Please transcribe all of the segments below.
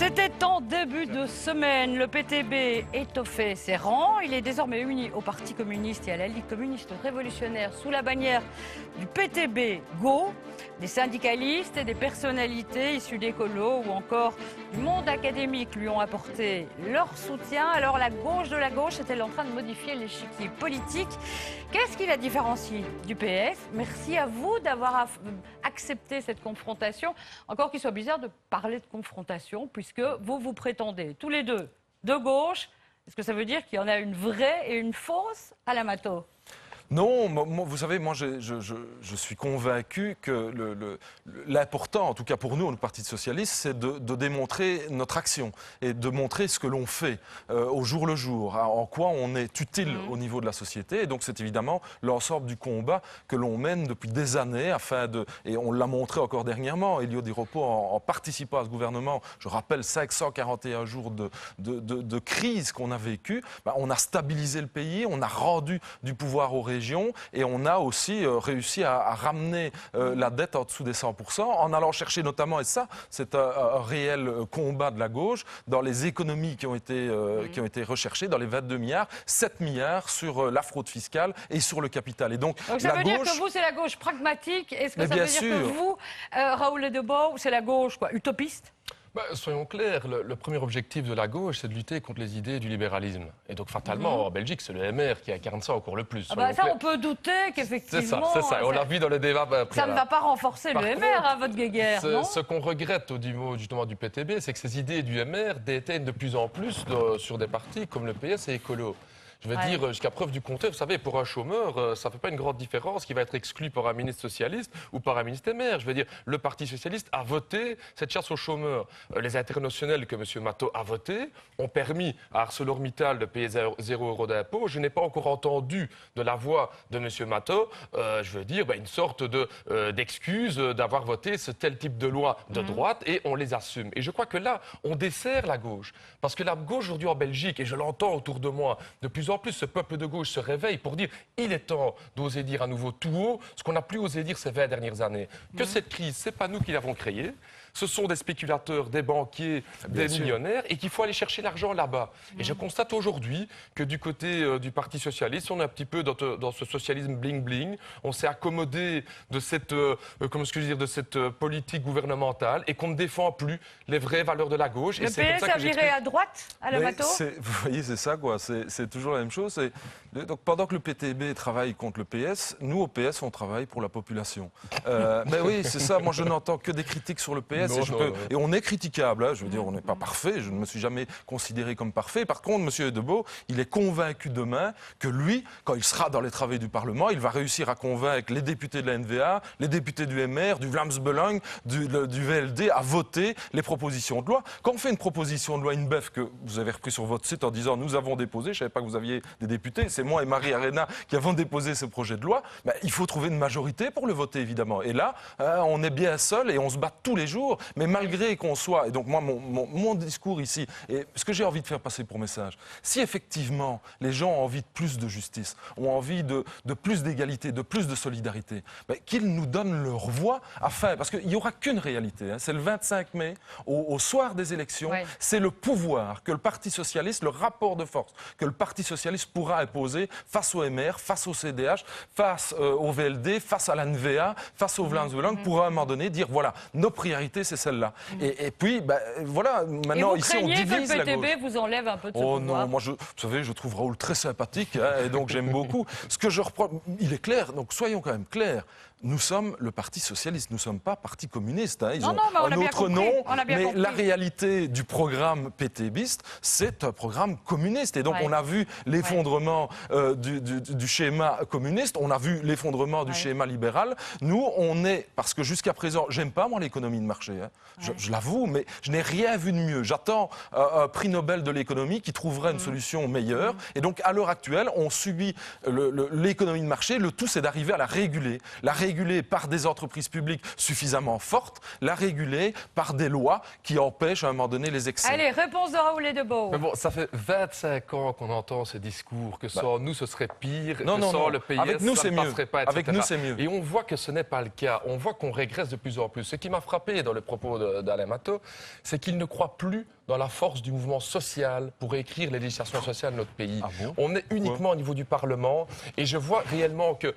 C'était en début de semaine. Le PTB étoffait ses rangs. Il est désormais uni au Parti communiste et à la Ligue communiste révolutionnaire sous la bannière du PTB Go. Des syndicalistes et des personnalités issues d'écolos ou encore du monde académique lui ont apporté leur soutien. Alors la gauche de la gauche est-elle en train de modifier l'échiquier politique? Qu'est-ce qui la différencie du PS? Merci à vous d'avoir accepté cette confrontation. Encore qu'il soit bizarre de parler de confrontation puisque vous prétendez tous les deux de gauche. Est-ce que ça veut dire qu'il y en a une vraie et une fausse à la Mato? Non, vous savez, moi je suis convaincu que l'important, en tout cas pour nous, au Parti socialiste, c'est de démontrer notre action et de montrer ce que l'on fait au jour le jour, en quoi on est utile au niveau de la société. Et donc c'est évidemment l'ensemble du combat que l'on mène depuis des années, et on l'a montré encore dernièrement, Elio Di Rupo, en participant à ce gouvernement, je rappelle 541 jours de crise qu'on a vécu, on a stabilisé le pays, on a rendu du pouvoir aux régions, et on a aussi réussi à ramener la dette en dessous des 100%, en allant chercher notamment, et ça c'est un réel combat de la gauche, dans les économies qui ont été recherchées, dans les 22 milliards, 7 milliards sur la fraude fiscale et sur le capital. Et donc ça veut dire que vous, c'est la gauche pragmatique. Est-ce que ça veut dire que vous, Raoul Ledebord, c'est la gauche utopiste? Soyons clairs, le premier objectif de la gauche, c'est de lutter contre les idées du libéralisme. Et donc, fatalement, en Belgique, c'est le MR qui incarne ça encore le plus. Ça, on peut douter qu'effectivement... C'est ça. On l'a vu dans le débat préalable. Ça ne va pas renforcer le MR, votre guéguerre, non? Ce qu'on regrette au niveau, justement, du PTB, c'est que ces idées du MR déteignent de plus en plus sur des partis comme le PS et Écolo. Je veux dire, jusqu'à preuve du contraire, vous savez, pour un chômeur, ça ne fait pas une grande différence qui va être exclu par un ministre socialiste ou par un ministre MR. Je veux dire, le Parti socialiste a voté cette chasse aux chômeurs. Les internationales que M. Mato a voté ont permis à ArcelorMittal de payer 0 € d'impôt. Je n'ai pas encore entendu de la voix de M. Mato, je veux dire, une sorte d'excuse d'avoir voté ce tel type de loi de droite, et on les assume. Et je crois que là, on dessert la gauche. Parce que la gauche aujourd'hui en Belgique, et je l'entends autour de moi, de plus en plus, ce peuple de gauche se réveille pour dire il est temps d'oser dire à nouveau tout haut ce qu'on n'a plus osé dire ces 20 dernières années. Que cette crise, ce n'est pas nous qui l'avons créée. Ce sont des spéculateurs, des banquiers, des millionnaires, et qu'il faut aller chercher l'argent là-bas. Et je constate aujourd'hui que du côté du Parti socialiste, on est un petit peu dans ce socialisme bling-bling. On s'est accommodé de cette, de cette politique gouvernementale et qu'on ne défend plus les vraies valeurs de la gauche. Le PS a viré à droite, à la Mato? Vous voyez, c'est ça, quoi. C'est toujours la même chose. Donc, pendant que le PTB travaille contre le PS, nous, au PS, on travaille pour la population. Mais oui, c'est ça. Moi, je n'entends que des critiques sur le PS. Et on est critiquable, je veux dire, on n'est pas parfait, je ne me suis jamais considéré comme parfait. Par contre, M. Ledebord, il est convaincu demain que lui, quand il sera dans les travaux du Parlement, il va réussir à convaincre les députés de la NVA, les députés du MR, du Vlaams-Belang, du VLD à voter les propositions de loi. Quand on fait une proposition de loi INBEF que vous avez repris sur votre site en disant nous avons déposé, je ne savais pas que vous aviez des députés, c'est moi et Marie Arena qui avons déposé ce projet de loi, il faut trouver une majorité pour le voter évidemment. Et là, on est bien seul et on se bat tous les jours. Mais malgré qu'on soit, et donc moi mon discours ici, et ce que j'ai envie de faire passer pour message, si effectivement les gens ont envie de plus de justice, ont envie de plus d'égalité, de plus de solidarité, qu'ils nous donnent leur voix parce qu'il n'y aura qu'une réalité, c'est le 25 mai, au soir des élections, c'est le pouvoir que le Parti socialiste, le rapport de force que le Parti socialiste pourra imposer face au MR, face au CDH, face au VLD, face à l'ANVA, face au Vlaams-Belang, pour à un moment donné dire voilà, nos priorités c'est celle-là. Et puis, voilà, maintenant, ici, on divise la gauche. Et vous craignez que le PTB vous enlève un peu de ce pouvoir? Non, moi, vous savez, je trouve Raoul très sympathique, et donc j'aime beaucoup. Ce que je reproche, il est clair, donc soyons quand même clairs. Nous sommes le Parti socialiste, nous ne sommes pas Parti communiste. Ils ont un autre nom, mais la réalité du programme PTBiste, c'est un programme communiste. Et donc on a vu l'effondrement du schéma communiste, on a vu l'effondrement du schéma libéral. Nous, on est, parce que jusqu'à présent, j'aime pas moi l'économie de marché, je l'avoue, mais je n'ai rien vu de mieux. J'attends un prix Nobel de l'économie qui trouverait une solution meilleure. Et donc à l'heure actuelle, on subit l'économie de marché. Le tout, c'est d'arriver à la réguler réguler par des entreprises publiques suffisamment fortes, la réguler par des lois qui empêchent à un moment donné les excès. Allez, réponse de Raoul et de Beau. Mais bon, ça fait 25 ans qu'on entend ces discours, que sans nous, ce serait pire, sans le PS, avec nous, ça c'est ne mieux. passerait pas, etc. Avec nous, c'est mieux. Et on voit que ce n'est pas le cas. On voit qu'on régresse de plus en plus. Ce qui m'a frappé dans le propos d'Alain Matteau, c'est qu'il ne croit plus dans la force du mouvement social pour écrire les législations sociales de notre pays. Ah bon? On est uniquement au niveau du Parlement et je vois réellement que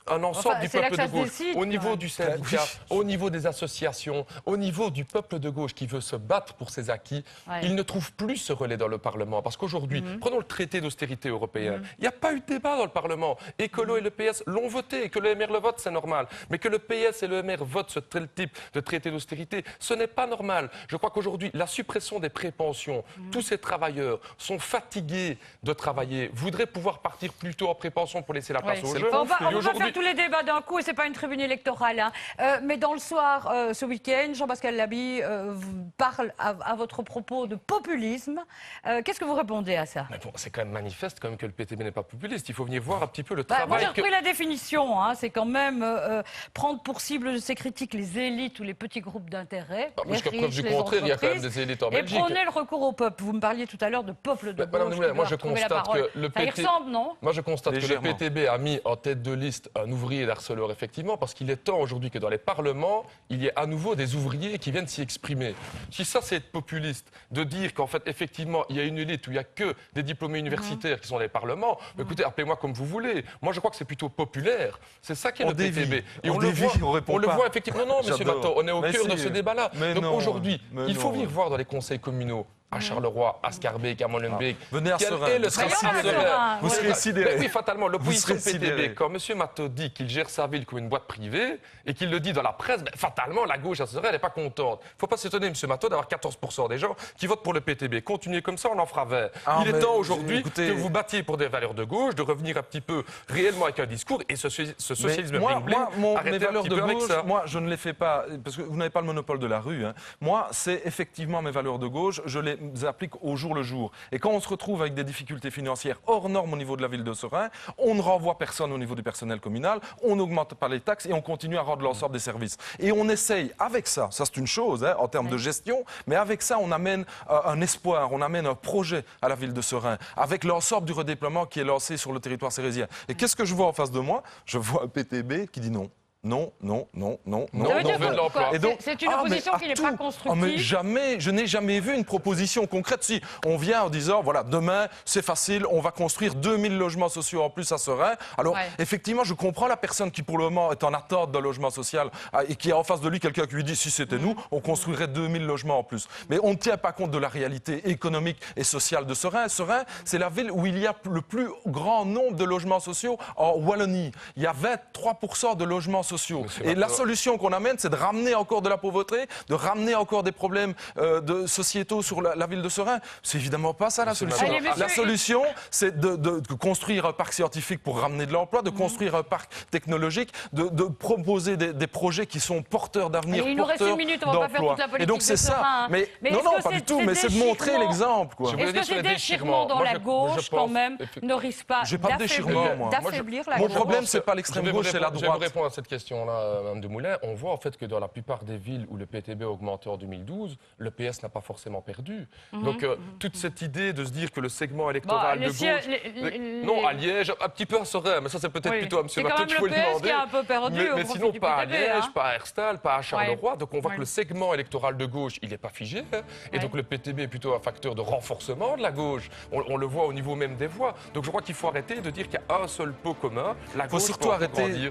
un ensemble du peuple de gauche, au niveau du syndicat, au niveau des associations, au niveau du peuple de gauche qui veut se battre pour ses acquis, il ne trouve plus ce relais dans le Parlement. Parce qu'aujourd'hui, prenons le traité d'austérité européen, il n'y a pas eu de débat dans le Parlement. Écolo et le PS l'ont voté, que le MR le vote, c'est normal. Mais que le PS et le MR votent ce tel type de traité d'austérité, ce n'est pas normal. Je crois qu'aujourd'hui, la suppression des prépensions, tous ces travailleurs sont fatigués de travailler, voudraient pouvoir partir plus tôt en prépension pour laisser la place aux jeunes. On va faire tous les débats d'un coup et c'est pas une tribune électorale. Mais dans le soir, ce week-end, Jean-Pascal Labille parle à votre propos de populisme. Qu'est-ce que vous répondez à ça? Bon, c'est quand même manifeste quand même que le PTB n'est pas populiste. Il faut venir voir un petit peu le Moi, travail. j'ai repris la définition. C'est quand même prendre pour cible de ses critiques les élites ou les petits groupes d'intérêt. Jusqu'à preuve du contraire, il y a quand même des élites en Belgique. Et prôner le recours au peuple. Vous me parliez tout à l'heure de peuple de gauche. Moi, je constate que le PTB a mis en tête de liste un ouvrier d'harceleur, effectivement, parce qu'il est temps aujourd'hui que dans les parlements, il y ait à nouveau des ouvriers qui viennent s'y exprimer. Si ça, c'est être populiste, de dire qu'en fait, effectivement, il y a une élite où il n'y a que des diplômés universitaires qui sont dans les parlements, écoutez, appelez-moi comme vous voulez. Moi, je crois que c'est plutôt populaire. C'est ça qui est le PTB. Et on le voit effectivement. Non, monsieur Matteau, on est au cœur de ce débat-là. Donc aujourd'hui, il faut venir voir dans les conseils communaux à Charleroi, à Scarbeck, à Molenbeek. Venez à Serein. Vous serez sidérés. Oui, fatalement, l'opposition PTB, quand M. Matteau dit qu'il gère sa ville comme une boîte privée et qu'il le dit dans la presse, fatalement, la gauche à Serein, elle n'est pas contente. Il ne faut pas s'étonner, M. Matteau, d'avoir 14% des gens qui votent pour le PTB. Continuez comme ça, on en fera 20. Il est temps aujourd'hui que vous battiez pour des valeurs de gauche, de revenir un petit peu réellement avec un discours et ce socialisme mes valeurs de gauche, moi, je ne les fais pas, parce que vous n'avez pas le monopole de la rue. Moi, c'est effectivement mes valeurs de gauche, je les applique au jour le jour. Et quand on se retrouve avec des difficultés financières hors normes au niveau de la ville de Serein, on ne renvoie personne au niveau du personnel communal, on n'augmente pas les taxes et on continue à rendre l'ensemble des services. Et on essaye, avec ça c'est une chose en termes de gestion, mais avec ça, on amène un espoir, on amène un projet à la ville de Serein, avec l'ensemble du redéploiement qui est lancé sur le territoire sérésien. Et qu'est-ce que je vois en face de moi? Je vois un PTB qui dit non. Non. C'est une opposition qui n'est pas constructive. Mais jamais, je n'ai jamais vu une proposition concrète. Si on vient en disant, voilà, demain, c'est facile, on va construire 2000 logements sociaux en plus à Serein. Alors, effectivement, je comprends la personne qui, pour le moment, est en attente d'un logement social et qui a en face de lui quelqu'un qui lui dit, si c'était nous, on construirait 2000 logements en plus. Mais on ne tient pas compte de la réalité économique et sociale de Serein. Serein, c'est la ville où il y a le plus grand nombre de logements sociaux en Wallonie. Il y a 23% de logements sociaux. Et la solution qu'on amène, c'est de ramener encore de la pauvreté, de ramener encore des problèmes sociétaux sur la ville de Serein. C'est évidemment pas ça la solution. La solution, c'est de construire un parc scientifique pour ramener de l'emploi, de construire un parc technologique, de proposer des projets qui sont porteurs d'avenir, il nous reste une minute, on va pas faire toute la politique. Et donc c'est ça. Mais non, pas du tout. Mais c'est de montrer l'exemple. Est-ce que ces déchirements dans la gauche, quand même, ne risquent pas d'affaiblir la gauche? Mon problème, c'est pas l'extrême gauche, c'est la droite. Je vais vous répondre à cette question. Mme Demoulin, on voit en fait que dans la plupart des villes où le PTB a augmenté en 2012, le PS n'a pas forcément perdu. Donc toute cette idée de se dire que le segment électoral de gauche... Non, à Liège, un petit peu à Serein, mais ça c'est peut-être plutôt à M. Matteau qu'il faut lui demander. C'est quand même le PS qui a un peu perdu mais sinon pas à Liège, hein. pas à Herstal, pas à Charleroi. Donc on voit que le segment électoral de gauche, il n'est pas figé. Et donc le PTB est plutôt un facteur de renforcement de la gauche. On le voit au niveau même des voix. Donc je crois qu'il faut arrêter de dire qu'il y a un seul pot commun. La gauche faut surtout arrêter